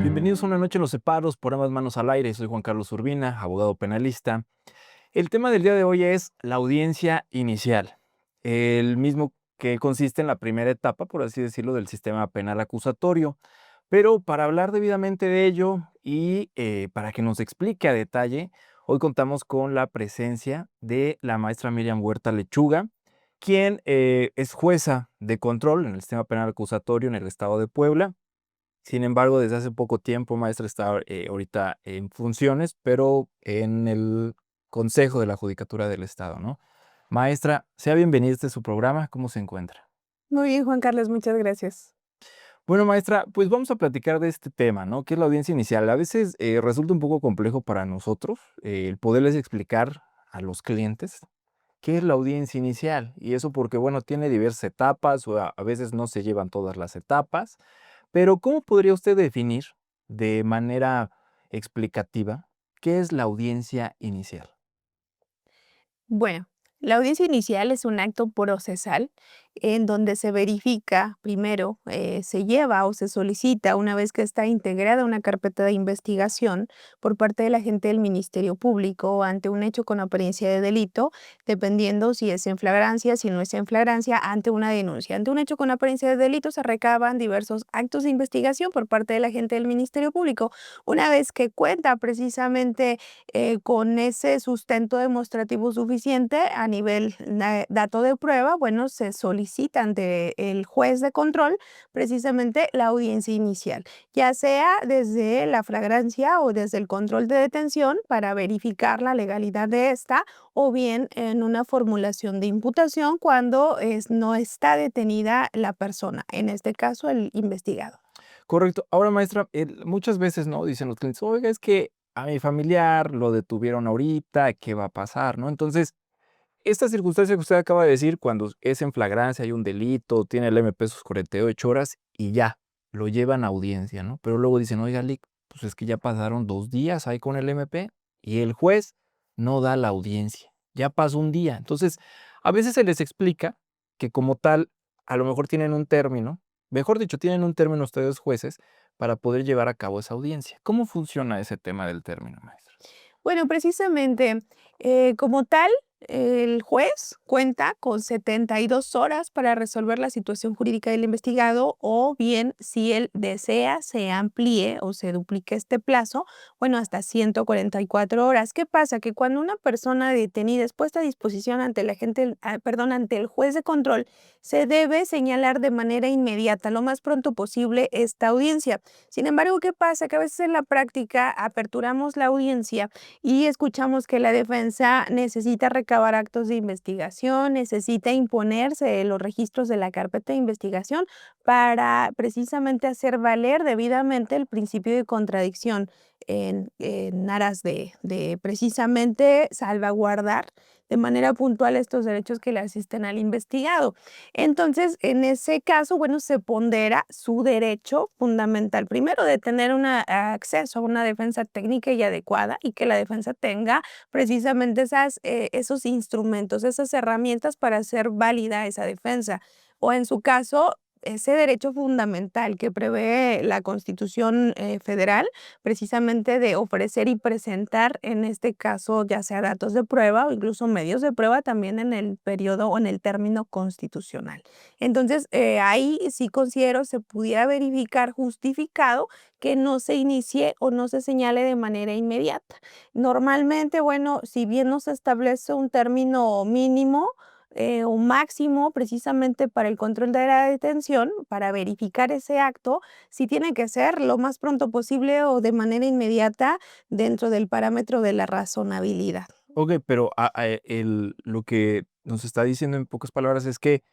Bienvenidos a Una noche en los separos por ambas manos al aire. Soy Juan Carlos Urbina, abogado penalista. El tema del día de hoy es la audiencia inicial, el mismo que consiste en la primera etapa, por así decirlo, del sistema penal acusatorio. Pero para hablar debidamente de ello y para que nos explique a detalle, hoy contamos con la presencia de la maestra Miriam Huerta Lechuga, quien es jueza de control en el sistema penal acusatorio en el estado de Puebla. Sin embargo, desde hace poco tiempo, maestra está ahorita en funciones, pero en el Consejo de la Judicatura del Estado, ¿no? Maestra, sea bienvenida a este su programa, ¿cómo se encuentra? Muy bien, Juan Carlos, muchas gracias. Bueno, maestra, pues vamos a platicar de este tema, ¿no? Que es la audiencia inicial. A veces resulta un poco complejo para nosotros el poderles explicar a los clientes qué es la audiencia inicial. Y eso porque, bueno, tiene diversas etapas o a veces no se llevan todas las etapas. Pero, ¿cómo podría usted definir de manera explicativa qué es la audiencia inicial? Bueno, la audiencia inicial es un acto procesal en donde se verifica primero, se lleva o se solicita una vez que está integrada una carpeta de investigación por parte del agente del Ministerio Público ante un hecho con apariencia de delito, dependiendo si es en flagrancia, si no es en flagrancia, ante una denuncia. Ante un hecho con apariencia de delito se recaban diversos actos de investigación por parte del agente del Ministerio Público. Una vez que cuenta precisamente con ese sustento demostrativo suficiente a nivel dato de prueba, bueno, se solicita ante el juez de control precisamente la audiencia inicial, ya sea desde la flagrancia o desde el control de detención para verificar la legalidad de esta, o bien en una formulación de imputación cuando no está detenida la persona, en este caso el investigado. Correcto. Ahora, maestra, muchas veces, ¿no? Dicen los clientes: "Oiga, es que a mi familiar lo detuvieron ahorita, ¿qué va a pasar?", ¿no? Entonces, esta circunstancia que usted acaba de decir, cuando es en flagrancia, hay un delito, tiene el MP sus 48 horas y ya, lo llevan a audiencia, ¿no? Pero luego dicen: "Oiga, pues es que ya pasaron 2 días ahí con el MP y el juez no da la audiencia, ya pasó un día". Entonces, a veces se les explica que como tal, a lo mejor tienen un término, mejor dicho, tienen un término ustedes jueces para poder llevar a cabo esa audiencia. ¿Cómo funciona ese tema del término, maestra? Bueno, precisamente, como tal, el juez cuenta con 72 horas para resolver la situación jurídica del investigado, o bien, si él desea, se amplíe o se duplique este plazo, bueno, hasta 144 horas. ¿Qué pasa? Que cuando una persona detenida es puesta a disposición ante el agente, perdón, ante el juez de control, se debe señalar de manera inmediata, lo más pronto posible, esta audiencia. Sin embargo, ¿qué pasa? Que a veces en la práctica aperturamos la audiencia y escuchamos que la defensa necesita recabar actos de investigación, necesita imponerse los registros de la carpeta de investigación para precisamente hacer valer debidamente el principio de contradicción en aras de precisamente salvaguardar de manera puntual estos derechos que le asisten al investigado. Entonces, en ese caso, bueno, se pondera su derecho fundamental, primero de tener acceso a una defensa técnica y adecuada, y que la defensa tenga precisamente esos instrumentos, esas herramientas para hacer válida esa defensa. O en su caso, ese derecho fundamental que prevé la Constitución federal, precisamente de ofrecer y presentar, en este caso, ya sea datos de prueba o incluso medios de prueba también en el periodo o en el término constitucional. Entonces, ahí sí considero se pudiera verificar justificado que no se inicie o no se señale de manera inmediata. Normalmente, bueno, si bien no se establece un término mínimo, o máximo precisamente para el control de la detención, para verificar ese acto, sí tiene que ser lo más pronto posible o de manera inmediata dentro del parámetro de la razonabilidad. Okey, pero lo que nos está diciendo en pocas palabras es que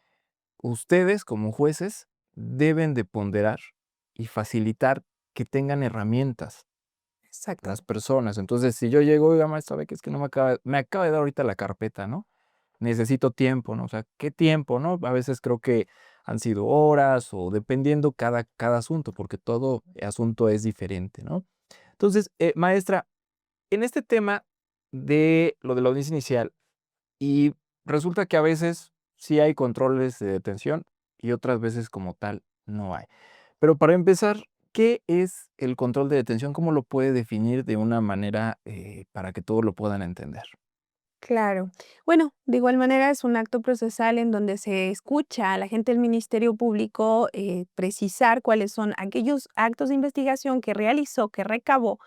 ustedes, como jueces, deben de ponderar y facilitar que tengan herramientas las Exactamente. personas. Entonces, si yo llego: "Oiga, maestra, ve que es que no me acaba de dar ahorita la carpeta, ¿no? Necesito tiempo", ¿no? O sea, ¿qué tiempo, no? A veces creo que han sido horas o dependiendo cada asunto, porque todo asunto es diferente, ¿no? Entonces, maestra, en este tema de lo de la audiencia inicial, y resulta que a veces sí hay controles de detención y otras veces como tal no hay. Pero para empezar, ¿qué es el control de detención? ¿Cómo lo puede definir de una manera, para que todos lo puedan entender? Claro. Bueno, de igual manera es un acto procesal en donde se escucha a la gente del Ministerio Público precisar cuáles son aquellos actos de investigación que realizó, que recabó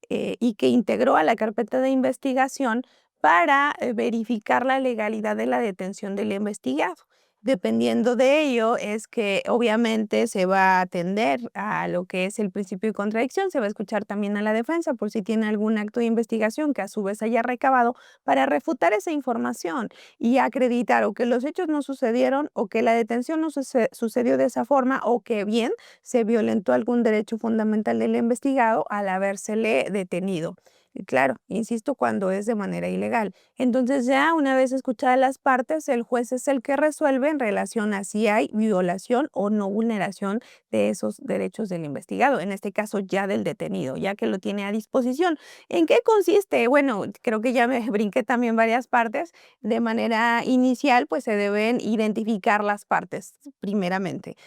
y que integró a la carpeta de investigación para verificar la legalidad de la detención del investigado. Dependiendo de ello, es que obviamente se va a atender a lo que es el principio de contradicción, se va a escuchar también a la defensa por si tiene algún acto de investigación que a su vez haya recabado para refutar esa información y acreditar o que los hechos no sucedieron o que la detención no sucedió de esa forma o que bien se violentó algún derecho fundamental del investigado al habérsele detenido. Y claro, insisto, cuando es de manera ilegal. Entonces ya una vez escuchadas las partes, el juez es el que resuelve en relación a si hay violación o no vulneración de esos derechos del investigado, en este caso ya del detenido, ya que lo tiene a disposición. ¿En qué consiste? Bueno, creo que ya me brinqué también varias partes. De manera inicial, pues se deben identificar las partes, primeramente.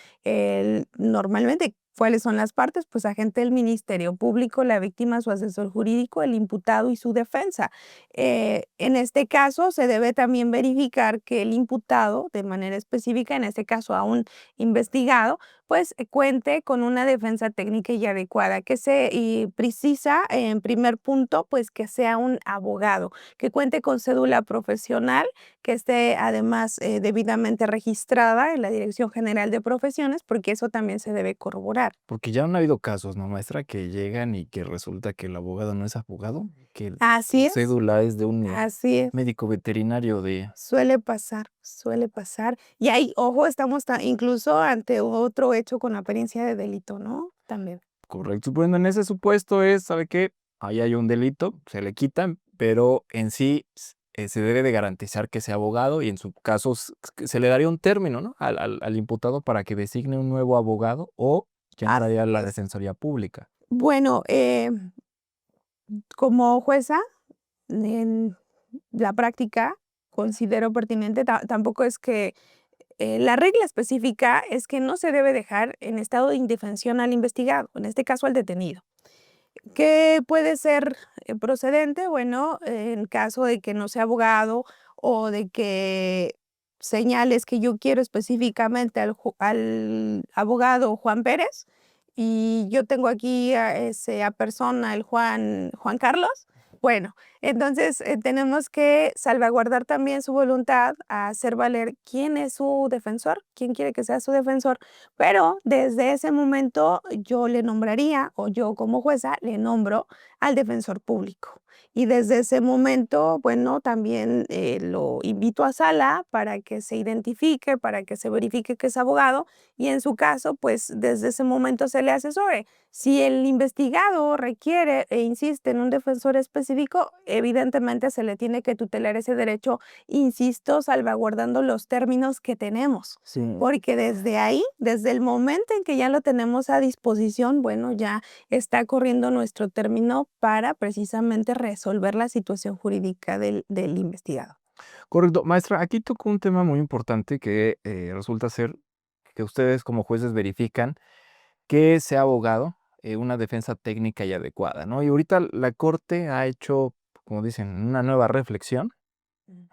Normalmente, ¿cuáles son las partes? Pues agente del Ministerio Público, la víctima, su asesor jurídico, el imputado y su defensa. En este caso, se debe también verificar que el imputado, de manera específica, en este caso a un investigado, pues cuente con una defensa técnica y adecuada, que se y precisa en primer punto, pues que sea un abogado, que cuente con cédula profesional, que esté además debidamente registrada en la Dirección General de Profesiones, porque eso también se debe corroborar. Porque ya han habido casos, ¿no, maestra? Que llegan y que resulta que el abogado no es abogado, que su Así es, cédula es de un así es. médico veterinario de Suele pasar, suele pasar. Y ahí, ojo, estamos incluso ante otro hecho con apariencia de delito, ¿no? También. correcto. Bueno, en ese supuesto es, ¿sabe qué? Ahí hay un delito, se le quitan, pero en sí se debe de garantizar que sea abogado y en su caso se le daría un término, ¿no? Al imputado para que designe un nuevo abogado o ya Así entraría a la es. Defensoría Pública. Bueno, como jueza, en la práctica considero pertinente, tampoco es que la regla específica es que no se debe dejar en estado de indefensión al investigado, en este caso al detenido. ¿Qué puede ser procedente? Bueno, en caso de que no sea abogado o de que señales que yo quiero específicamente al abogado Juan Pérez y yo tengo aquí a esa persona, el Juan Carlos. Bueno, entonces tenemos que salvaguardar también su voluntad a hacer valer quién es su defensor, quién quiere que sea su defensor, pero desde ese momento yo le nombraría, o yo como jueza le nombro al defensor público. Y desde ese momento, bueno, también lo invito a sala para que se identifique, para que se verifique que es abogado y en su caso, pues desde ese momento se le asesore. Si el investigado requiere e insiste en un defensor específico, evidentemente se le tiene que tutelar ese derecho, insisto, salvaguardando los términos que tenemos. Sí. Porque desde ahí, desde el momento en que ya lo tenemos a disposición, bueno, ya está corriendo nuestro término para precisamente resolver la situación jurídica del investigado. Correcto. Maestra, aquí tocó un tema muy importante que resulta ser que ustedes como jueces verifican que sea abogado, una defensa técnica y adecuada, ¿no? Y ahorita la Corte ha hecho, como dicen, una nueva reflexión.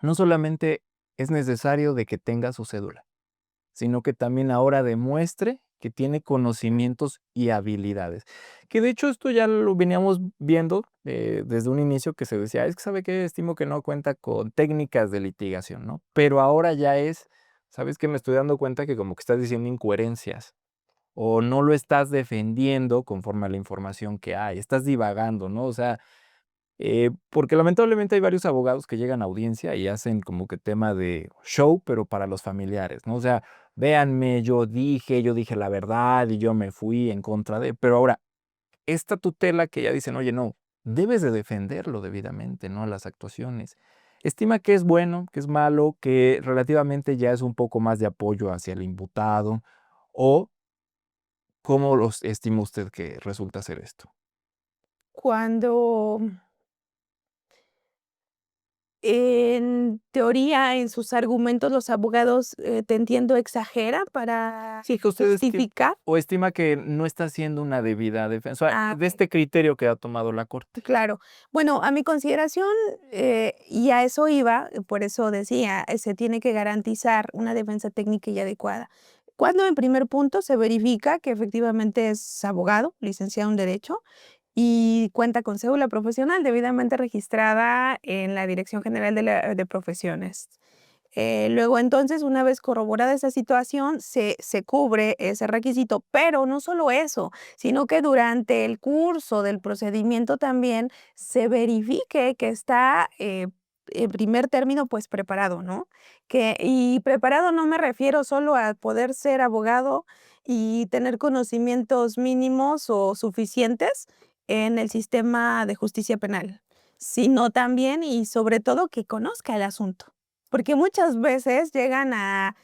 No solamente es necesario de que tenga su cédula, sino que también ahora demuestre que tiene conocimientos y habilidades. Que de hecho esto ya lo veníamos viendo desde un inicio que se decía, es que sabe que estimo que no cuenta con técnicas de litigación, ¿no? Pero ahora ya es, ¿sabes qué? Me estoy dando cuenta que como que estás diciendo incoherencias o no lo estás defendiendo conforme a la información que hay, estás divagando, ¿no? O sea, porque lamentablemente hay varios abogados que llegan a audiencia y hacen como que tema de show, pero para los familiares, ¿no? O sea, véanme, yo dije la verdad y yo me fui en contra de, pero ahora, esta tutela que ya dicen, oye, no, debes de defenderlo debidamente, ¿no? Las actuaciones. Estima que es bueno, que es malo, que relativamente ya es un poco más de apoyo hacia el imputado, o ¿cómo los estima usted que resulta ser esto? Cuando En teoría, en sus argumentos, los abogados, te entiendo, exageran para Sí, que usted justificar. estima que no está haciendo una debida defensa, o sea, de Okey, este criterio que ha tomado la Corte. claro. Bueno, a mi consideración, y a eso iba, por eso decía, se tiene que garantizar una defensa técnica y adecuada. Cuando en primer punto se verifica que efectivamente es abogado, licenciado en Derecho, y cuenta con cédula profesional debidamente registrada en la Dirección General de Profesiones. Luego, entonces, una vez corroborada esa situación, se cubre ese requisito, pero no solo eso, sino que durante el curso del procedimiento también se verifique que está, en primer término, pues, preparado, ¿no? Y preparado no me refiero solo a poder ser abogado y tener conocimientos mínimos o suficientes en el sistema de justicia penal, sino también y sobre todo que conozca el asunto. Porque muchas veces llegan a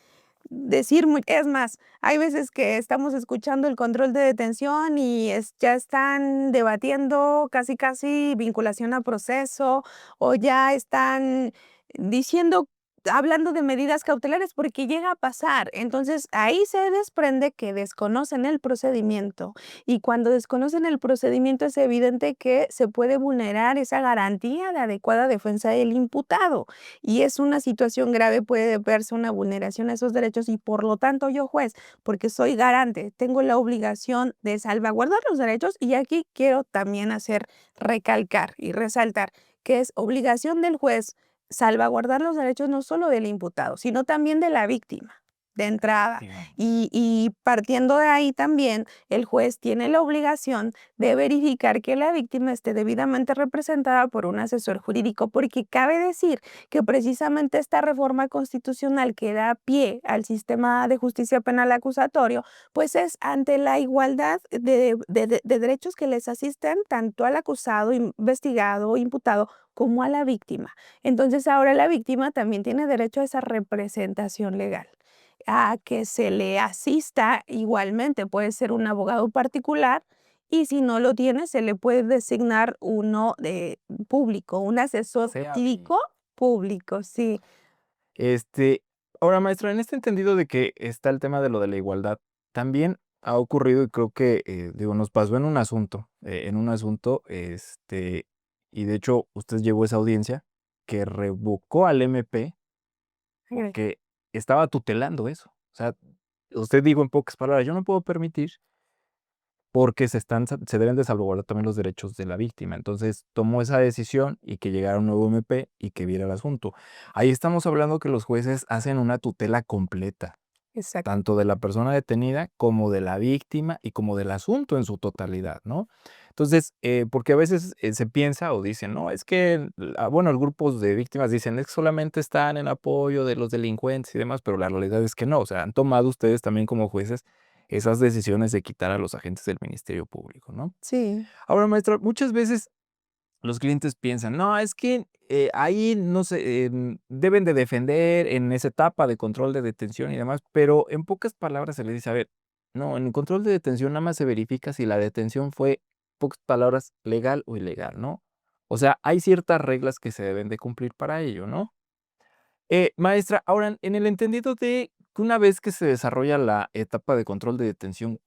decir es más, hay veces que estamos escuchando el control de detención y ya están debatiendo casi, casi vinculación a proceso, o ya están diciendo hablando de medidas cautelares, porque llega a pasar. Entonces, ahí se desprende que desconocen el procedimiento, y cuando desconocen el procedimiento es evidente que se puede vulnerar esa garantía de adecuada defensa del imputado. Y es una situación grave, puede verse una vulneración a esos derechos y por lo tanto yo juez, porque soy garante, tengo la obligación de salvaguardar los derechos y aquí quiero también hacer recalcar y resaltar que es obligación del juez salvaguardar los derechos no solo del imputado, sino también de la víctima. De entrada. Efectivamente. Y partiendo de ahí también, el juez tiene la obligación de verificar que la víctima esté debidamente representada por un asesor jurídico, porque cabe decir que precisamente esta reforma constitucional que da pie al sistema de justicia penal acusatorio, pues es ante la igualdad de derechos que les asisten tanto al acusado, investigado o imputado como a la víctima. Entonces ahora la víctima también tiene derecho a esa representación legal, a que se le asista igualmente, puede ser un abogado particular y si no lo tiene, se le puede designar uno de público, un asesor Sea jurídico público, sí. Este, ahora, maestra, en este entendido de que está el tema de lo de la igualdad, también ha ocurrido, y creo que, digo, nos pasó en un asunto, y de hecho, usted llevó esa audiencia que revocó al MP porque estaba tutelando eso. O sea, usted dijo en pocas palabras: "Yo no puedo permitir porque se deben de salvaguardar también los derechos de la víctima". Entonces, tomó esa decisión y que llegara un nuevo MP y que viera el asunto. Ahí estamos hablando que los jueces hacen una tutela completa, Exacto. tanto de la persona detenida, como de la víctima y como del asunto en su totalidad, ¿no? Entonces, porque a veces, se piensa o dicen: "No, es que", bueno, grupos de víctimas dicen: "Es que solamente están en apoyo de los delincuentes y demás", pero la realidad es que no, o sea, han tomado ustedes también como jueces esas decisiones de quitar a los agentes del Ministerio Público, ¿no? Sí. Ahora, maestra, muchas veces los clientes piensan: "No, es que, ahí no se deben de defender en esa etapa de control de detención y demás", pero en pocas palabras se le dice: "A ver, no, en el control de detención nada más se verifica si la detención fue, pocas palabras, legal o ilegal", ¿no? O sea, hay ciertas reglas que se deben de cumplir para ello, ¿no? Maestra, ahora, en el entendido de que una vez que se desarrolla la etapa de control de detención,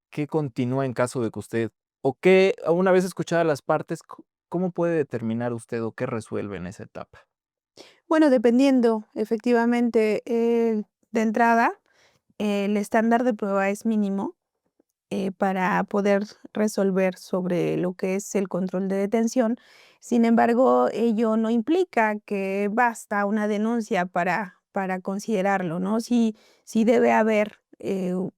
qué continúa en caso de que usted o qué, una vez escuchadas las partes, cómo puede determinar usted o qué resuelve en esa etapa? Bueno, dependiendo, efectivamente, de entrada, el estándar de prueba es mínimo. Para poder resolver sobre lo que es el control de detención. Sin embargo, ello no implica que basta una denuncia para considerarlo, ¿no? Sí debe haber,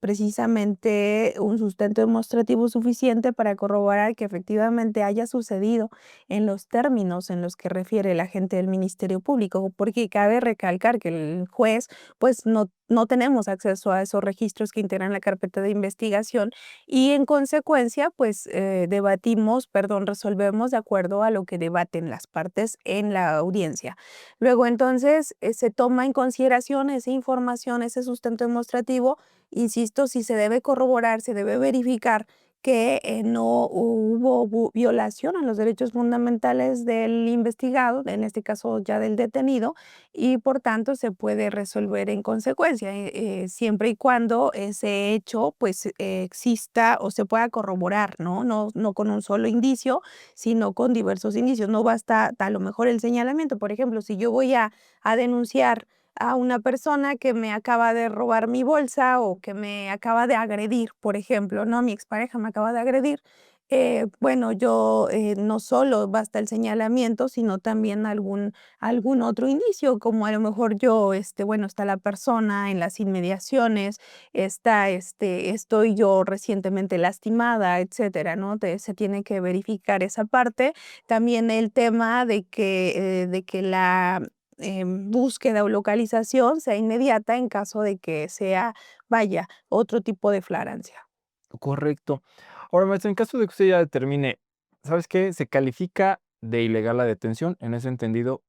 precisamente un sustento demostrativo suficiente para corroborar que efectivamente haya sucedido en los términos en los que refiere el agente del Ministerio Público, porque cabe recalcar que el juez, pues, no tenemos acceso a esos registros que integran la carpeta de investigación y en consecuencia, pues, resolvemos de acuerdo a lo que debaten las partes en la audiencia. Luego, entonces, se toma en consideración esa información, ese sustento demostrativo, insisto, si se debe corroborar, se debe verificar que no hubo violación a los derechos fundamentales del investigado, en este caso ya del detenido, y por tanto se puede resolver en consecuencia, siempre y cuando ese hecho pues exista o se pueda corroborar, ¿no? No con un solo indicio, sino con diversos indicios. No basta a lo mejor el señalamiento. Por ejemplo, si yo voy a denunciar a una persona que me acaba de robar mi bolsa o que me acaba de agredir, por ejemplo, ¿no? Mi expareja me acaba de agredir. Bueno, yo no solo basta el señalamiento, sino también algún otro indicio, como a lo mejor yo, bueno, está la persona en las inmediaciones, está, estoy yo recientemente lastimada, etcétera, ¿no? Se tiene que verificar esa parte. También el tema de que la búsqueda o localización sea inmediata en caso de que sea, vaya, otro tipo de flagrancia. Correcto. Ahora, maestro, en caso de que usted ya determine, ¿sabes qué? Se califica de ilegal la detención, en ese entendido,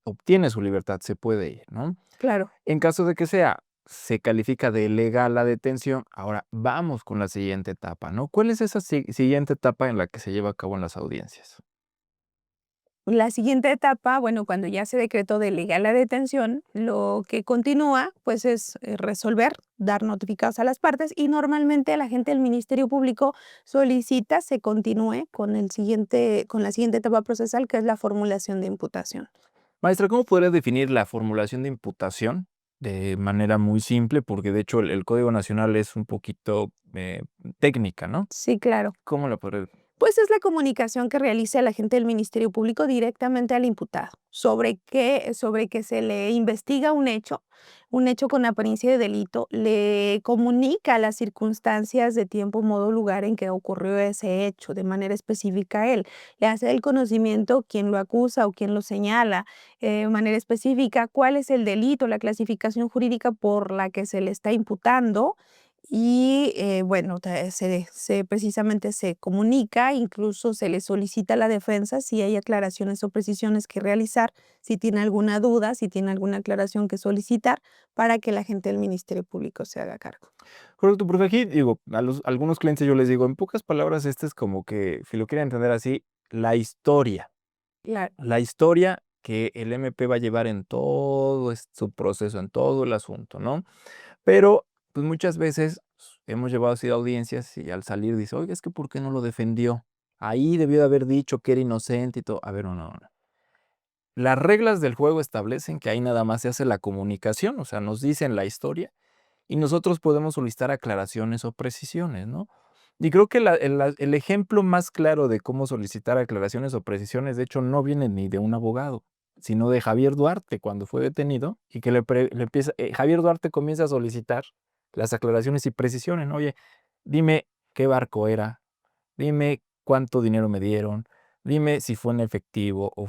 obtiene su libertad, se puede ir, ¿no? Claro. En caso de que sea, se califica de legal la detención, ahora vamos con la siguiente etapa, ¿no? ¿Cuál es esa siguiente etapa en la que se lleva a cabo en las audiencias? La siguiente etapa, bueno, cuando ya se decretó de legal la detención, lo que continúa, pues, es, resolver, dar notificados a las partes y normalmente la gente del Ministerio Público solicita se continúe con la siguiente etapa procesal, que es la formulación de imputación. Maestra, ¿cómo podría definir la formulación de imputación? De manera muy simple, porque de hecho el Código Nacional es un poquito técnica, ¿no? Sí, claro. ¿Cómo la podría? Pues es la comunicación que realiza el agente del Ministerio Público directamente al imputado sobre que se le investiga un hecho con apariencia de delito, le comunica las circunstancias de tiempo, modo, lugar en que ocurrió ese hecho de manera específica a él, le hace el conocimiento quien lo acusa o quien lo señala, de manera específica cuál es el delito, la clasificación jurídica por la que se le está imputando y, bueno, precisamente se comunica, incluso se le solicita a la defensa si hay aclaraciones o precisiones que realizar, si tiene alguna duda, si tiene alguna aclaración que solicitar, para que la gente del Ministerio Público se haga cargo. Correcto, porque aquí digo, algunos clientes yo les digo, en pocas palabras, esta es como que, si lo quieren entender así, la historia. Claro. La historia que el MP va a llevar en todo su proceso, en todo el asunto, ¿no? Pero, pues, muchas veces hemos llevado así audiencias y al salir dice: "Oiga, es que ¿por qué no lo defendió? Ahí debió de haber dicho que era inocente y todo". A ver, no, no, no. Las reglas del juego establecen que ahí nada más se hace la comunicación, o sea, nos dicen la historia y nosotros podemos solicitar aclaraciones o precisiones, ¿no? Y creo que el ejemplo más claro de cómo solicitar aclaraciones o precisiones, de hecho, no viene ni de un abogado, sino de Javier Duarte cuando fue detenido y que le empieza, Javier Duarte comienza a solicitar las aclaraciones y precisiones, ¿no? Oye, dime qué barco era, dime cuánto dinero me dieron, dime si fue en efectivo o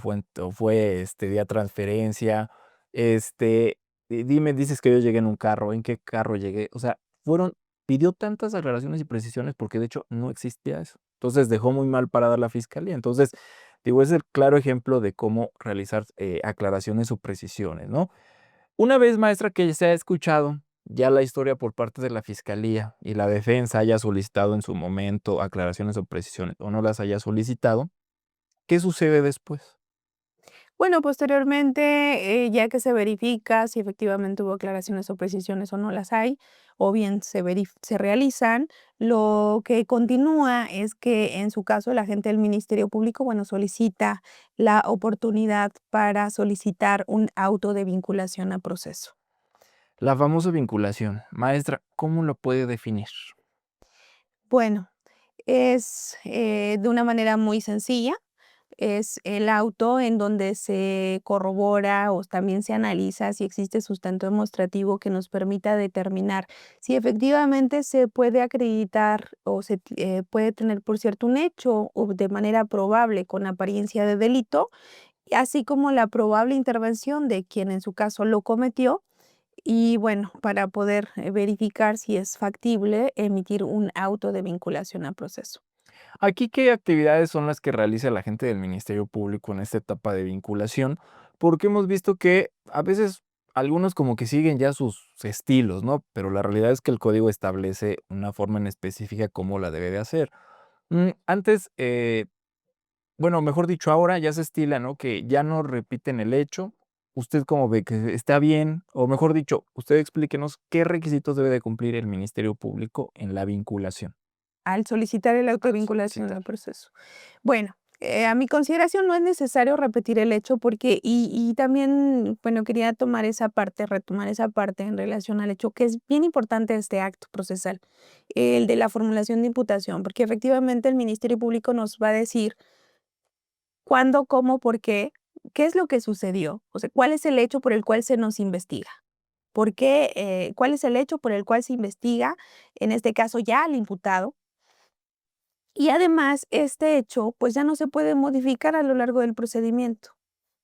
fue, vía transferencia, este, dime, dices que yo llegué en un carro, ¿en qué carro llegué? O sea, pidió tantas aclaraciones y precisiones porque de hecho no existía eso. Entonces dejó muy mal parada la fiscalía. Entonces, digo, es el claro ejemplo de cómo realizar aclaraciones o precisiones, ¿no? Una vez, maestra, que se ha escuchado ya la historia por parte de la fiscalía y la defensa haya solicitado en su momento aclaraciones o precisiones o no las haya solicitado, ¿qué sucede después? Bueno, posteriormente, ya que se verifica si efectivamente hubo aclaraciones o precisiones o no las hay, o bien se realizan, lo que continúa es que en su caso el agente del Ministerio Público, bueno, solicita la oportunidad para solicitar un auto de vinculación a proceso. La famosa vinculación. Maestra, ¿cómo lo puede definir? Bueno, es de una manera muy sencilla. Es el auto en donde se corrobora o también se analiza si existe sustento demostrativo que nos permita determinar si efectivamente se puede acreditar o puede tener por cierto un hecho o de manera probable con apariencia de delito, y así como la probable intervención de quien en su caso lo cometió. Y bueno, para poder verificar si es factible emitir un auto de vinculación a proceso. Aquí, ¿qué actividades son las que realiza la gente del Ministerio Público en esta etapa de vinculación? Porque hemos visto que a veces algunos como que siguen ya sus estilos, ¿no? Pero la realidad es que el código establece una forma en específica cómo la debe de hacer. Antes, bueno, mejor dicho, ahora ya se estila, ¿no? Que ya no repiten el hecho. ¿Usted cómo ve? ¿Que está bien? O mejor dicho, usted explíquenos qué requisitos debe de cumplir el Ministerio Público en la vinculación. Al solicitar el auto de Al vinculación solicitar. al proceso. Bueno, a mi consideración no es necesario repetir el hecho porque y también, bueno, quería tomar esa parte, retomar esa parte en relación al hecho, que es bien importante este acto procesal, el de la formulación de imputación, porque efectivamente el Ministerio Público nos va a decir cuándo, cómo, por qué es lo que sucedió, o sea, cuál es el hecho por el cual se nos investiga. ¿Por qué? ¿Cuál es el hecho por el cual se investiga, en este caso ya al imputado? Y además, este hecho, pues, ya no se puede modificar a lo largo del procedimiento.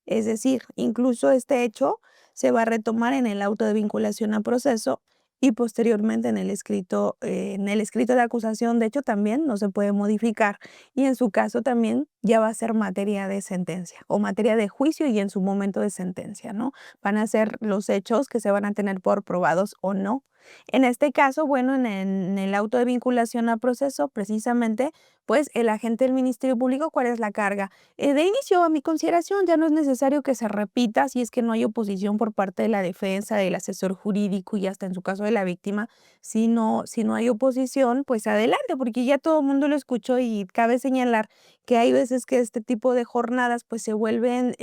Es decir, incluso este hecho se va a retomar en el auto de vinculación a proceso y posteriormente en el escrito de acusación, de hecho, también no se puede modificar y en su caso también ya va a ser materia de sentencia o materia de juicio y en su momento de sentencia, ¿no? Van a ser los hechos que se van a tener por probados o no. En este caso, bueno, en el auto de vinculación a proceso, precisamente, pues el agente del Ministerio Público, ¿cuál es la carga? De inicio, a mi consideración, ya no es necesario que se repita si es que no hay oposición por parte de la defensa, del asesor jurídico y hasta en su caso de la víctima. Si no hay oposición, pues adelante, porque ya todo el mundo lo escuchó y cabe señalar que hay veces que este tipo de jornadas pues se vuelven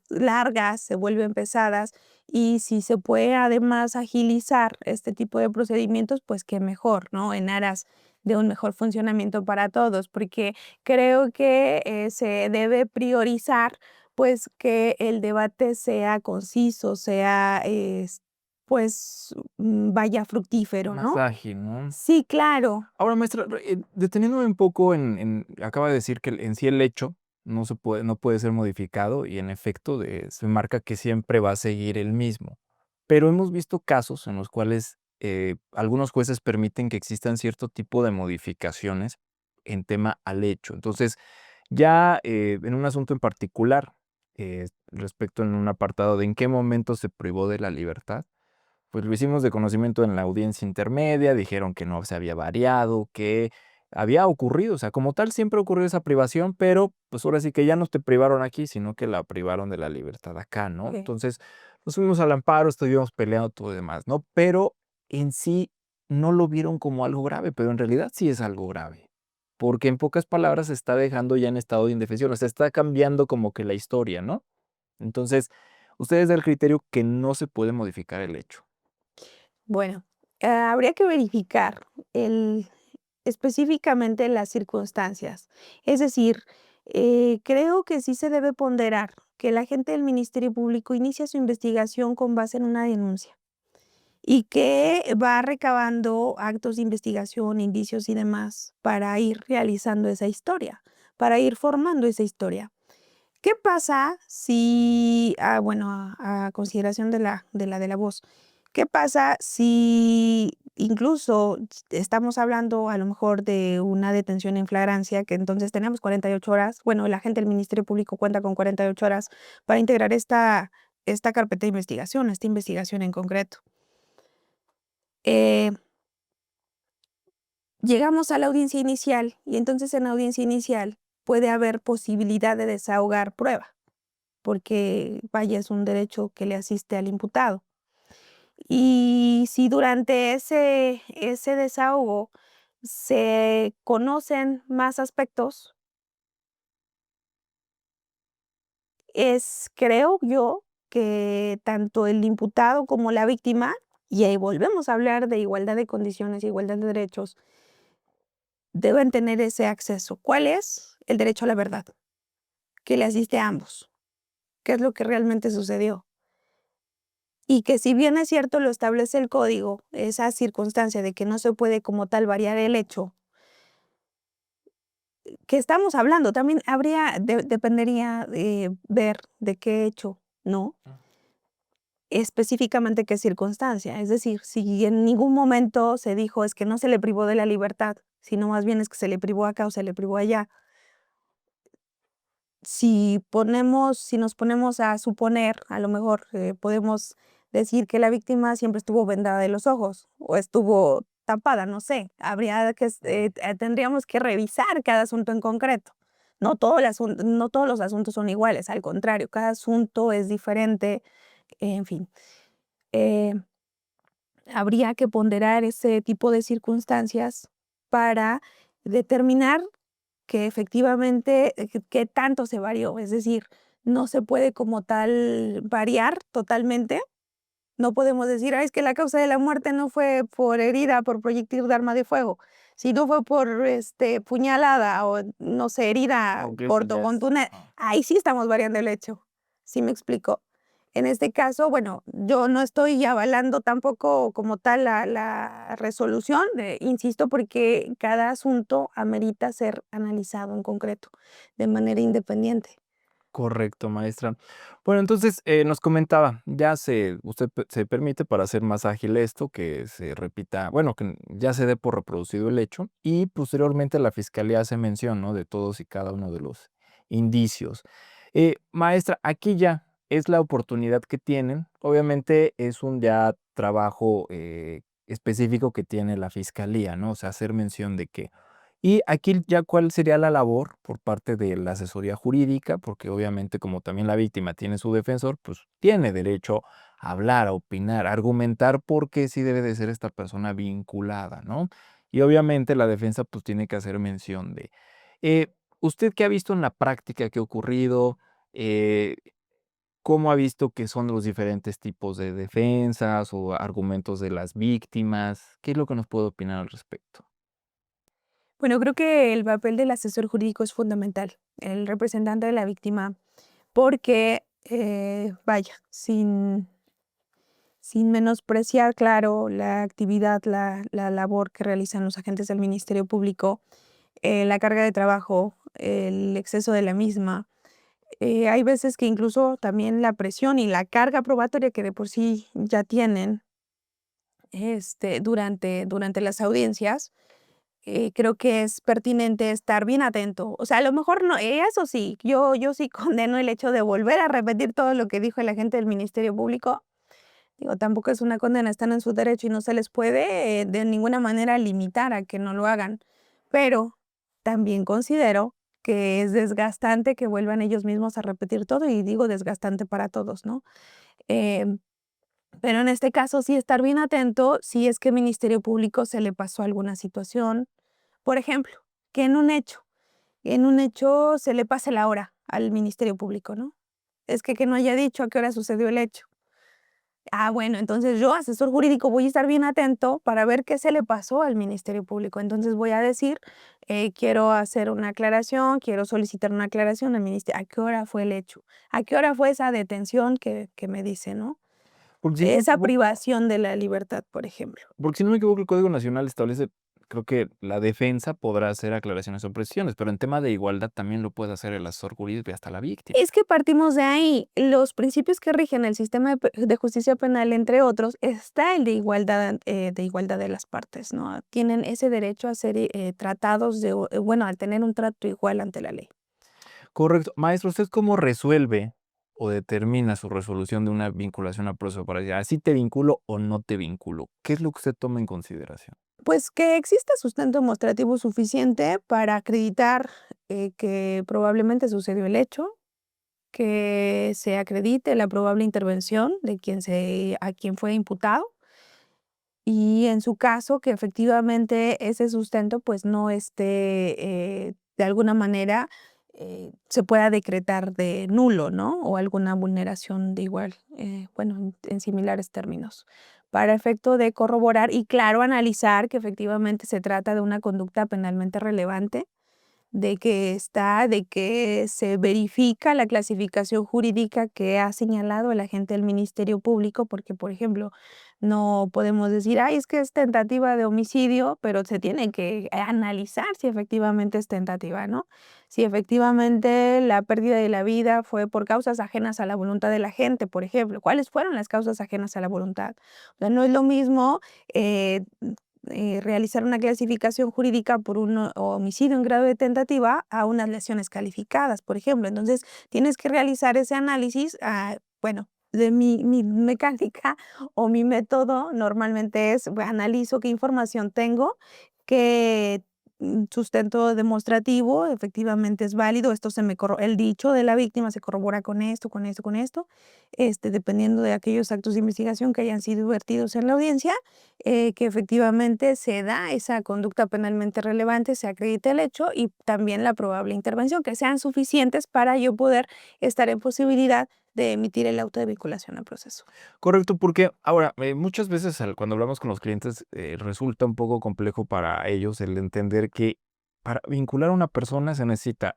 largas, se vuelven pesadas y si se puede además agilizar este tipo de procedimientos, pues qué mejor, ¿no? En aras de un mejor funcionamiento para todos, porque creo que, se debe priorizar, pues, que el debate sea conciso, sea, pues, vaya fructífero, Más ¿no? ágil, ¿no? Sí, claro. Ahora, maestra, deteniéndome un poco acaba de decir que en sí el hecho no puede ser modificado y en efecto, se marca que siempre va a seguir el mismo. Pero hemos visto casos en los cuales, algunos jueces permiten que existan cierto tipo de modificaciones en tema al hecho. Entonces, ya, en un asunto en particular, respecto en un apartado de en qué momento se privó de la libertad, pues lo hicimos de conocimiento en la audiencia intermedia, dijeron que no se había variado, que había ocurrido, o sea, como tal siempre ocurrió esa privación, pero pues ahora sí que ya no te privaron aquí, sino que la privaron de la libertad acá, ¿no? Okey. Entonces, nos fuimos al amparo, estuvimos peleando todo y demás, ¿no? Pero en sí no lo vieron como algo grave, pero en realidad sí es algo grave, porque en pocas palabras se está dejando ya en estado de indefensión, o sea, está cambiando como que la historia, ¿no? Entonces, ustedes del criterio que no se puede modificar el hecho. Bueno, habría que verificar el específicamente las circunstancias. Es decir, creo que sí se debe ponderar que el agente del Ministerio Público inicia su investigación con base en una denuncia y que va recabando actos de investigación, indicios y demás para ir realizando esa historia, para ir formando esa historia. ¿Qué pasa si, bueno, a consideración de la voz, qué pasa si incluso estamos hablando a lo mejor de una detención en flagrancia, que entonces tenemos 48 horas, bueno, el agente del Ministerio Público cuenta con 48 horas para integrar esta carpeta de investigación, esta investigación en concreto? Eh, Llegamos a la audiencia inicial y entonces en la audiencia inicial puede haber posibilidad de desahogar prueba, porque vaya, es un derecho que le asiste al imputado. Y si durante ese desahogo se conocen más aspectos, creo yo, que tanto el imputado como la víctima, y ahí volvemos a hablar de igualdad de condiciones, igualdad de derechos, deben tener ese acceso. ¿Cuál es? El derecho a la verdad, que le asiste a ambos. ¿Qué es lo que realmente sucedió? Y que si bien es cierto, lo establece el código, esa circunstancia de que no se puede como tal variar el hecho, que estamos hablando, también dependería de ver de qué hecho, ¿no? Específicamente qué circunstancia. Es decir, si en ningún momento se dijo es que no se le privó de la libertad, sino más bien es que se le privó acá o se le privó allá. Si nos ponemos a suponer, a lo mejor podemos decir que la víctima siempre estuvo vendada de los ojos o estuvo tapada, no sé. Tendríamos que revisar cada asunto en concreto. No todos los asuntos son iguales, al contrario, cada asunto es diferente, en fin. Eh, Habría que ponderar ese tipo de circunstancias para determinar que efectivamente, qué tanto se varió. Es decir, no se puede como tal variar totalmente. No podemos decir: "Ay, es que la causa de la muerte no fue por herida por proyectil de arma de fuego, sino fue por, puñalada o, no sé, herida Aunque eso ya es contundente". Ahí sí estamos variando el hecho, ¿sí me explico? En este caso, bueno, yo no estoy avalando tampoco como tal la resolución, insisto, porque cada asunto amerita ser analizado en concreto, de manera independiente. correcto, maestra. Bueno, entonces, nos comentaba, ya se permite para hacer más ágil esto, que se repita, bueno, que ya se dé por reproducido el hecho, y posteriormente la fiscalía hace mención, ¿no?, de todos y cada uno de los indicios. Maestra, aquí ya es la oportunidad que tienen. Obviamente, es un ya trabajo, específico que tiene la fiscalía, ¿no? O sea, hacer mención de que y aquí ya cuál sería la labor por parte de la asesoría jurídica, porque obviamente como también la víctima tiene su defensor, pues tiene derecho a hablar, a opinar, a argumentar por qué sí debe de ser esta persona vinculada, ¿no? Y obviamente la defensa pues tiene que hacer mención de, eh, ¿usted qué ha visto en la práctica que ha ocurrido? Eh, ¿Cómo ha visto que son los diferentes tipos de defensas o argumentos de las víctimas? ¿Qué es lo que nos puede opinar al respecto? Bueno, creo que el papel del asesor jurídico es fundamental, el representante de la víctima, porque, vaya, sin menospreciar, claro, la actividad, la labor que realizan los agentes del Ministerio Público, la carga de trabajo, el exceso de la misma. Hay veces que incluso también la presión y la carga probatoria que de por sí ya tienen, durante las audiencias, creo que es pertinente estar bien atento. O sea, a lo mejor no, eso sí, yo sí condeno el hecho de volver a repetir todo lo que dijo el agente del Ministerio Público. Digo, tampoco es una condena, están en su derecho y no se les puede, de ninguna manera limitar a que no lo hagan. Pero también considero que es desgastante que vuelvan ellos mismos a repetir todo, y digo desgastante para todos, ¿no? Em, pero en este caso sí estar bien atento si es que el Ministerio Público se le pasó alguna situación. Por ejemplo, que en un hecho se le pase la hora al Ministerio Público, ¿no? Es que no haya dicho a qué hora sucedió el hecho. Bueno, entonces yo, asesor jurídico, voy a estar bien atento para ver qué se le pasó al Ministerio Público. Entonces voy a decir, quiero hacer una aclaración, quiero solicitar una aclaración al ministerio. ¿A qué hora fue el hecho? ¿A qué hora fue esa detención que me dice, no? Porque si no me Esa equivoco privación de la libertad, por ejemplo. Porque si no me equivoco, el Código Nacional establece, creo que la defensa podrá hacer aclaraciones o precisiones, pero en tema de igualdad también lo puede hacer el asesor jurídico y hasta la víctima. Es que partimos de ahí. Los principios que rigen el sistema de justicia penal, entre otros, está el de igualdad de las partes, ¿no? Tienen ese derecho a ser, tratados bueno, al tener un trato igual ante la ley. Correcto. Maestro, ¿usted cómo resuelve o determina su resolución de una vinculación a proceso para decir, así te vinculo o no te vinculo? ¿Qué es lo que usted toma en consideración? Pues que exista sustento demostrativo suficiente para acreditar, que probablemente sucedió el hecho, que se acredite la probable intervención de a quien fue imputado. Y en su caso, que efectivamente ese sustento, pues, no esté, de alguna manera, se pueda decretar de nulo, ¿no? O alguna vulneración de igual, bueno, en similares términos, para efecto de corroborar y, claro, analizar que efectivamente se trata de una conducta penalmente relevante, de que se verifica la clasificación jurídica que ha señalado el agente del Ministerio Público, porque, por ejemplo, no podemos decir: "Ay, es que es tentativa de homicidio", pero se tiene que analizar si efectivamente es tentativa, ¿no? Si efectivamente la pérdida de la vida fue por causas ajenas a la voluntad del agente, por ejemplo, ¿cuáles fueron las causas ajenas a la voluntad? O sea, no es lo mismo, realizar una clasificación jurídica por un homicidio en grado de tentativa a unas lesiones calificadas, por ejemplo. Entonces, tienes que realizar ese análisis, bueno, de mi mecánica o mi método normalmente es, analizo qué información tengo, qué, sustento demostrativo efectivamente es válido, esto se me el dicho de la víctima se corrobora con esto, con esto, con esto, dependiendo de aquellos actos de investigación que hayan sido vertidos en la audiencia, que efectivamente se da esa conducta penalmente relevante, se acredita el hecho y también la probable intervención, que sean suficientes para yo poder estar en posibilidad de emitir el auto de vinculación al proceso. Correcto, porque ahora, muchas veces cuando hablamos con los clientes, resulta un poco complejo para ellos el entender que para vincular a una persona se necesita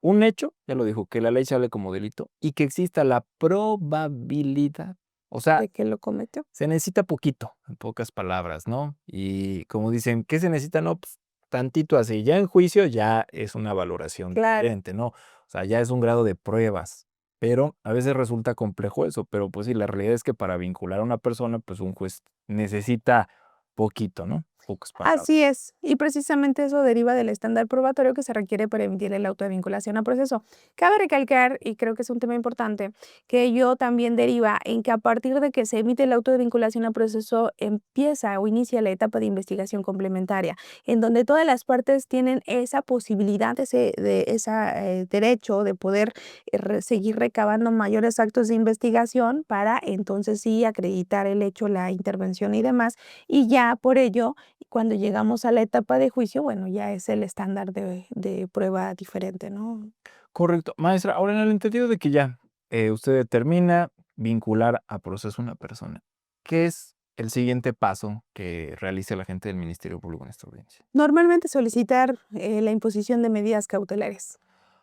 un hecho, ya lo dijo, que la ley se hable como delito y que exista la probabilidad. O sea, ¿De que lo cometió? se necesita poquito, en pocas palabras, ¿no? Y como dicen, ¿qué se necesita? No, pues tantito así. Ya en juicio ya es una valoración Claro. diferente, ¿no? O sea, ya es un grado de pruebas. Pero a veces resulta complejo eso, pero pues sí, la realidad es que para vincular a una persona, pues un juez necesita poquito, ¿no? Pocas palabras. Así es, y precisamente eso deriva del estándar probatorio que se requiere para emitir el auto de vinculación a proceso. Cabe recalcar, y creo que es un tema importante, que ello también deriva en que a partir de que se emite el auto de vinculación a proceso, empieza o inicia la etapa de investigación complementaria, en donde todas las partes tienen esa posibilidad, ese derecho de poder seguir recabando mayores actos de investigación para entonces sí acreditar el hecho, la intervención y demás, y ya por ello cuando llegamos a la etapa de juicio, bueno, ya es el estándar de prueba diferente, ¿no? Correcto. Maestra, ahora en el entendido de que ya usted determina vincular a proceso a una persona, ¿qué es el siguiente paso que realice el agente del Ministerio Público en esta audiencia? Normalmente solicitar, la imposición de medidas cautelares.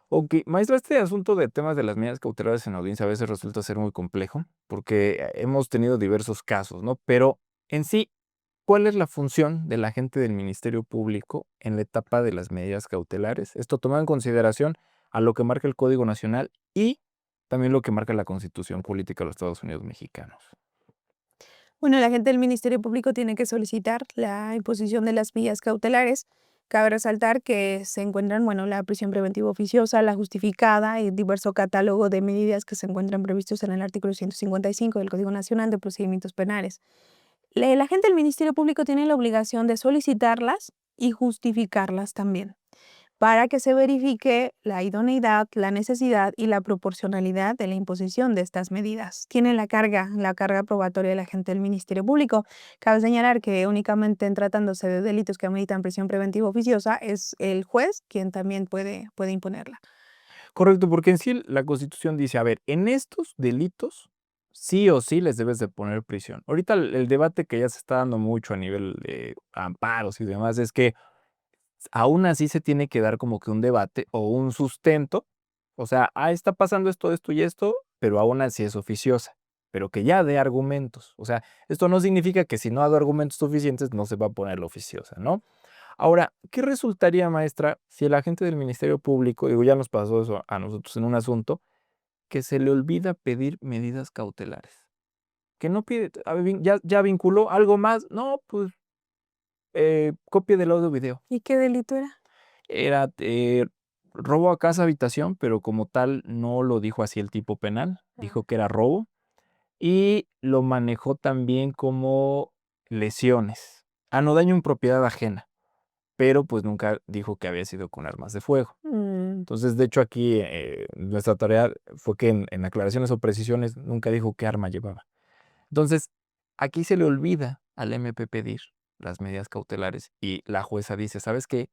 Ok, maestra, este asunto de temas de las medidas cautelares en la audiencia a veces resulta ser muy complejo porque hemos tenido diversos casos, ¿no? Pero en sí, ¿cuál es la función del agente del Ministerio Público en la etapa de las medidas cautelares? Esto tomado en consideración a lo que marca el Código Nacional y también lo que marca la Constitución Política de los Estados Unidos Mexicanos. Bueno, la gente del Ministerio Público tiene que solicitar la imposición de las medidas cautelares. Cabe resaltar que se encuentran, bueno, la prisión preventiva oficiosa, la justificada y diverso catálogo de medidas que se encuentran previstos en el artículo 155 del Código Nacional de Procedimientos Penales. La gente del Ministerio Público tiene la obligación de solicitarlas y justificarlas también, para que se verifique la idoneidad, la necesidad y la proporcionalidad de la imposición de estas medidas. Tiene la carga probatoria de la gente del Ministerio Público. Cabe señalar que únicamente en tratándose de delitos que ameritan prisión preventiva oficiosa es el juez quien también puede imponerla. Correcto, porque en sí la Constitución dice, a ver, en estos delitos sí o sí les debes de poner prisión. Ahorita el debate que ya se está dando mucho a nivel de amparos y demás es que aún así se tiene que dar como que un debate o un sustento, o sea, está pasando esto, esto y esto, pero aún así es oficiosa, pero que ya dé argumentos. O sea, esto no significa que si no ha dado argumentos suficientes no se va a poner la oficiosa, ¿no? Ahora, ¿qué resultaría, maestra, si el agente del Ministerio Público, digo, ya nos pasó eso a nosotros en un asunto, que se le olvida pedir medidas cautelares? Que no pide, a ver, ya vinculó algo más, no, pues copia del audio video. ¿Y qué delito era? Era robo a casa habitación, pero como tal no lo dijo así el tipo penal, Ah. dijo que era robo y lo manejó también como lesiones. No daño en propiedad ajena, pero pues nunca dijo que había sido con armas de fuego. Mm. Entonces, de hecho, aquí nuestra tarea fue que en aclaraciones o precisiones nunca dijo qué arma llevaba. Entonces, aquí se le olvida al MP pedir las medidas cautelares y la jueza dice, ¿sabes qué?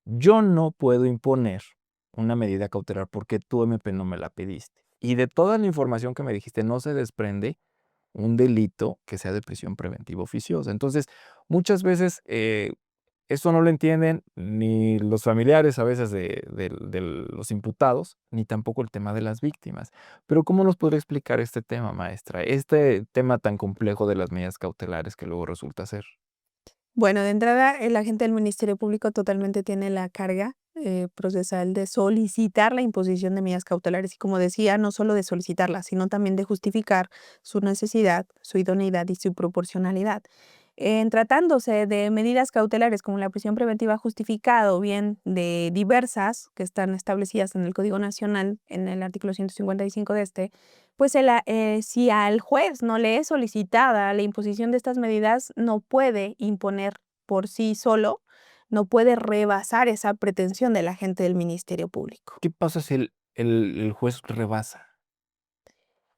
Yo no puedo imponer una medida cautelar porque tu MP no me la pediste. Y de toda la información que me dijiste no se desprende un delito que sea de prisión preventiva oficiosa. Entonces, muchas veces esto no lo entienden ni los familiares a veces de los imputados, ni tampoco el tema de las víctimas. Pero ¿cómo nos podría explicar este tema, maestra? Este tema tan complejo de las medidas cautelares que luego resulta ser. Bueno, de entrada, el agente del Ministerio Público totalmente tiene la carga procesal de solicitar la imposición de medidas cautelares y, como decía, no solo de solicitarlas, sino también de justificar su necesidad, su idoneidad y su proporcionalidad. En tratándose de medidas cautelares como la prisión preventiva justificada o bien de diversas que están establecidas en el Código Nacional, en el artículo 155 de este, pues si al juez no le es solicitada la imposición de estas medidas, no puede imponer por sí solo, no puede rebasar esa pretensión del agente del Ministerio Público. ¿Qué pasa si el juez rebasa?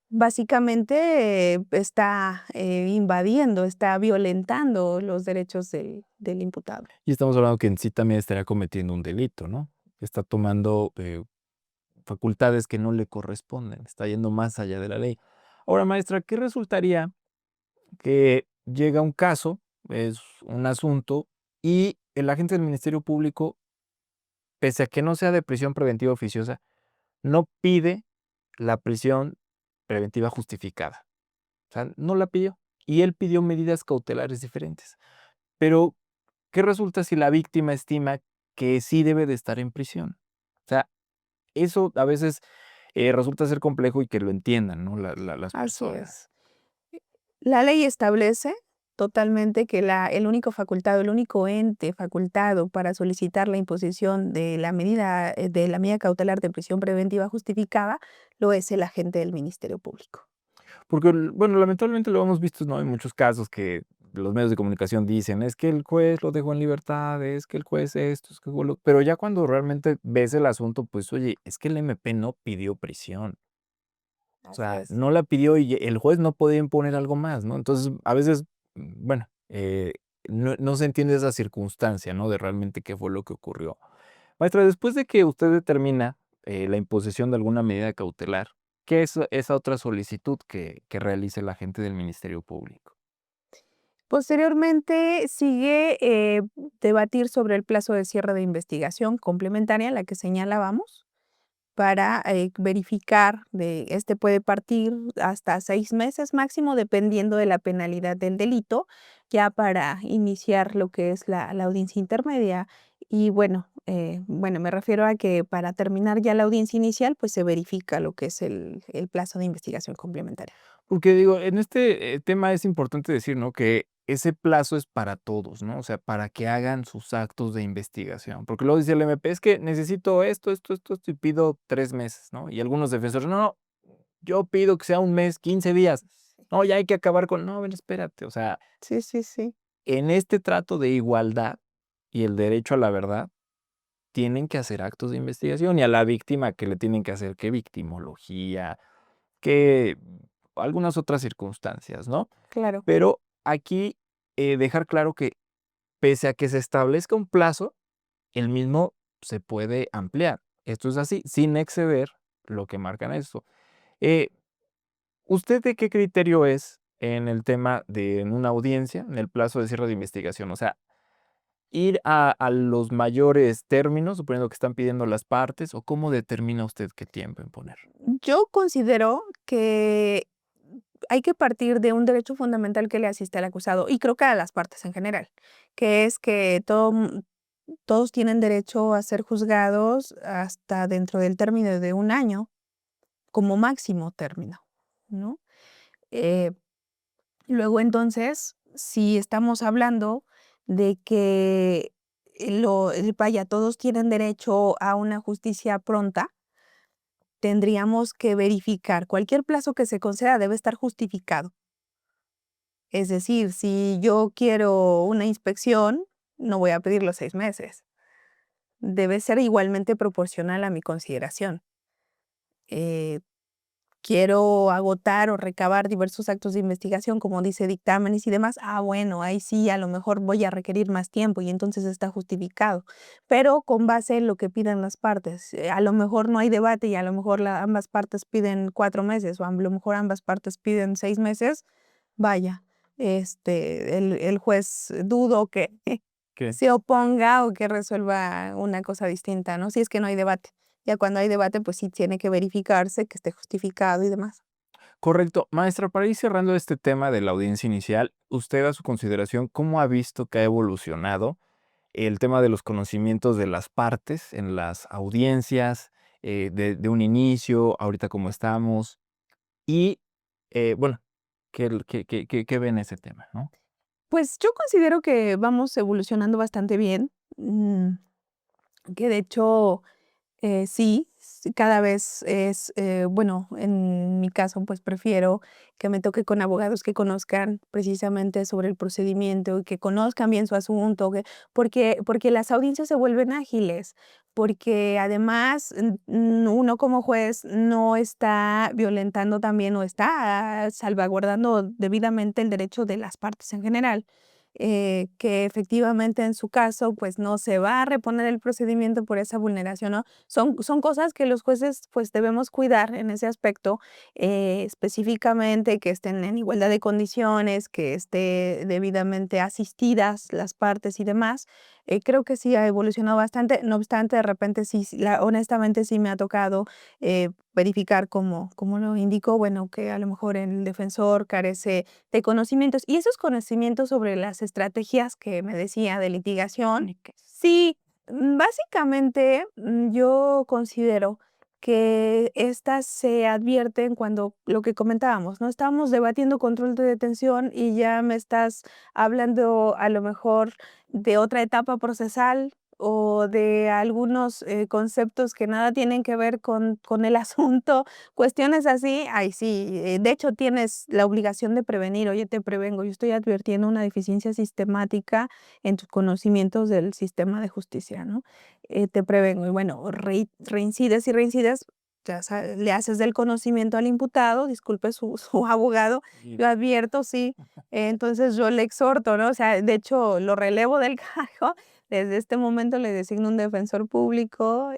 Básicamente, está, invadiendo, está violentando los derechos del imputado. Y estamos hablando que en sí también estaría cometiendo un delito, ¿no? Está tomando, facultades que no le corresponden, está yendo más allá de la ley. Ahora, maestra, ¿qué resultaría que llega un caso, es un asunto, y el agente del Ministerio Público, pese a que no sea de prisión preventiva oficiosa, no pide la prisión preventiva justificada? O sea, no la pidió, y él pidió medidas cautelares diferentes. Pero, ¿qué resulta si la víctima estima que sí debe de estar en prisión? O sea, eso a veces, resulta ser complejo y que lo entiendan, ¿no? Las Así personas. es. La ley establece totalmente que el único facultado, el único ente facultado para solicitar la imposición de la medida cautelar de prisión preventiva justificada, lo es el agente del Ministerio Público. Porque, bueno, lamentablemente lo hemos visto, ¿no? En muchos casos que los medios de comunicación dicen: "Es que el juez lo dejó en libertad, es que el juez esto, es que lo", pero ya cuando realmente ves el asunto, pues, oye, es que el MP no pidió prisión. O Así sea, es. no la pidió y el juez no podía imponer algo más, ¿no? Entonces, a veces, bueno, no se entiende esa circunstancia, ¿no? De realmente qué fue lo que ocurrió. Maestra, después de que usted determina, la imposición de alguna medida cautelar, ¿qué es esa otra solicitud que realiza el agente del Ministerio Público? Posteriormente sigue, debatir sobre el plazo de cierre de investigación complementaria, la que señalábamos, para, verificar puede partir hasta 6 meses máximo, dependiendo de la penalidad del delito, ya para iniciar lo que es la audiencia intermedia. Y bueno, me refiero a que para terminar ya la audiencia inicial, pues, se verifica lo que es el plazo de investigación complementaria. Porque digo, en este, tema es importante decir, ¿no? Que ese plazo es para todos, ¿no? O sea, para que hagan sus actos de investigación. Porque luego dice el MP: "Es que necesito esto, esto, esto, esto, y pido 3 meses", ¿no? Y algunos defensores: "No, no, yo pido que sea un mes, 15 días. No, ya hay que acabar con". No, a ver, espérate, o sea, Sí, sí, sí. en este trato de igualdad y el derecho a la verdad, tienen que hacer actos de investigación, y a la víctima, ¿qué le tienen que hacer? ¿Qué victimología? ¿Qué algunas otras circunstancias, no? Claro. Pero aquí, dejar claro que pese a que se establezca un plazo, el mismo se puede ampliar. Esto es así, sin exceder lo que marcan esto. Eh, ¿Usted de qué criterio es en el tema de en una audiencia, en el plazo de cierre de investigación? O sea, ir a los mayores términos, suponiendo que están pidiendo las partes, ¿o cómo determina usted qué tiempo imponer? Yo considero que hay que partir de un derecho fundamental que le asiste al acusado, y creo que a las partes en general, que es que todos tienen derecho a ser juzgados hasta dentro del término de un año, como máximo término, ¿no? Eh, luego, entonces, si estamos hablando de que vaya, todos tienen derecho a una justicia pronta, tendríamos que verificar, cualquier plazo que se conceda debe estar justificado. Es decir, si yo quiero una inspección, no voy a pedir los 6 meses. Debe ser igualmente proporcional a mi consideración. Eh, quiero agotar o recabar diversos actos de investigación, como dice dictámenes y demás, bueno, ahí sí, a lo mejor voy a requerir más tiempo y entonces está justificado, pero con base en lo que pidan las partes. A lo mejor no hay debate y a lo mejor ambas partes piden 4 meses o a lo mejor ambas partes piden 6 meses, vaya, el juez dudo que ¿Qué? se oponga o que resuelva una cosa distinta, ¿no? Si es que no hay debate. Ya cuando hay debate, pues sí tiene que verificarse que esté justificado y demás. Correcto. Maestra, para ir cerrando este tema de la audiencia inicial, usted a su consideración, ¿cómo ha visto que ha evolucionado el tema de los conocimientos de las partes en las audiencias, de un inicio, ahorita cómo estamos? Y, bueno, ¿qué ve en ese tema, no? Pues, yo considero que vamos evolucionando bastante bien, que de hecho, sí, cada vez es, bueno, en mi caso, pues, prefiero que me toque con abogados que conozcan precisamente sobre el procedimiento y que conozcan bien su asunto, que porque las audiencias se vuelven ágiles, porque además, uno como juez no está violentando también o está salvaguardando debidamente el derecho de las partes en general, que efectivamente en su caso, pues, no se va a reponer el procedimiento por esa vulneración, ¿no? Son cosas que los jueces, pues, debemos cuidar en ese aspecto, específicamente que estén en igualdad de condiciones, que esté debidamente asistidas las partes y demás. Creo que sí ha evolucionado bastante, no obstante, de repente sí, honestamente sí me ha tocado, verificar como lo indicó, bueno, que a lo mejor el defensor carece de conocimientos. Y esos conocimientos sobre las estrategias que me decía de litigación, sí, básicamente, yo considero que estas se advierten cuando lo que comentábamos, ¿no? Estábamos debatiendo control de detención y ya me estás hablando a lo mejor de otra etapa procesal o de algunos, conceptos que nada tienen que ver con el asunto, cuestiones así, ay sí, de hecho tienes la obligación de prevenir, oye, te prevengo, yo estoy advirtiendo una deficiencia sistemática en tus conocimientos del sistema de justicia, ¿no? Te prevengo y bueno, reincides y reincides, le haces del conocimiento al imputado, disculpe su abogado, Y yo advierto, sí, entonces yo le exhorto, ¿no? O sea, de hecho, lo relevo del cargo, desde este momento le designo un defensor público,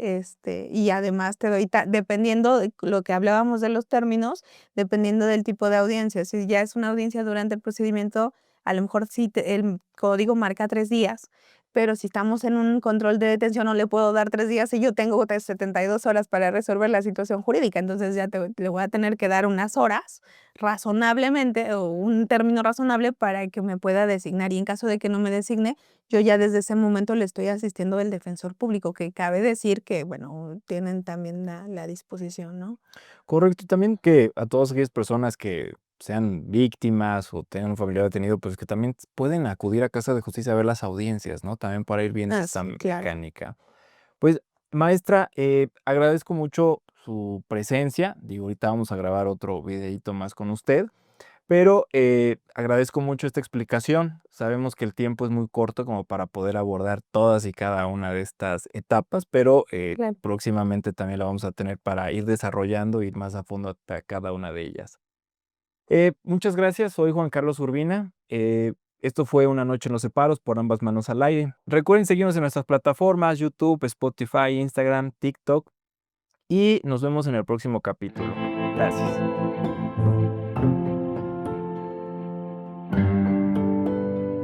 y además te doy dependiendo de lo que hablábamos de los términos, dependiendo del tipo de audiencia, si ya es una audiencia durante el procedimiento, a lo mejor sí el código marca 3 días, pero si estamos en un control de detención, no le puedo dar 3 días y yo tengo 72 horas para resolver la situación jurídica, entonces ya le voy a tener que dar unas horas razonablemente o un término razonable para que me pueda designar, y en caso de que no me designe, yo ya desde ese momento le estoy asistiendo del defensor público, que cabe decir que, bueno, tienen también la disposición, ¿no? correcto, y también que a todas aquellas personas que sean víctimas o tengan un familiar detenido, pues que también pueden acudir a casa de justicia a ver las audiencias, ¿no? También para ir viendo Ah, esta sí, claro. mecánica. Pues, maestra, agradezco mucho su presencia. Digo, ahorita vamos a grabar otro videíto más con usted, pero, agradezco mucho esta explicación. Sabemos que el tiempo es muy corto como para poder abordar todas y cada una de estas etapas, pero, Claro. próximamente también la vamos a tener para ir desarrollando, ir más a fondo a cada una de ellas. Muchas gracias, soy Juan Carlos Urbina. Esto fue Una noche en los separos por Ambas manos al aire. Recuerden seguirnos en nuestras plataformas, YouTube, Spotify, Instagram, TikTok y nos vemos en el próximo capítulo. Gracias.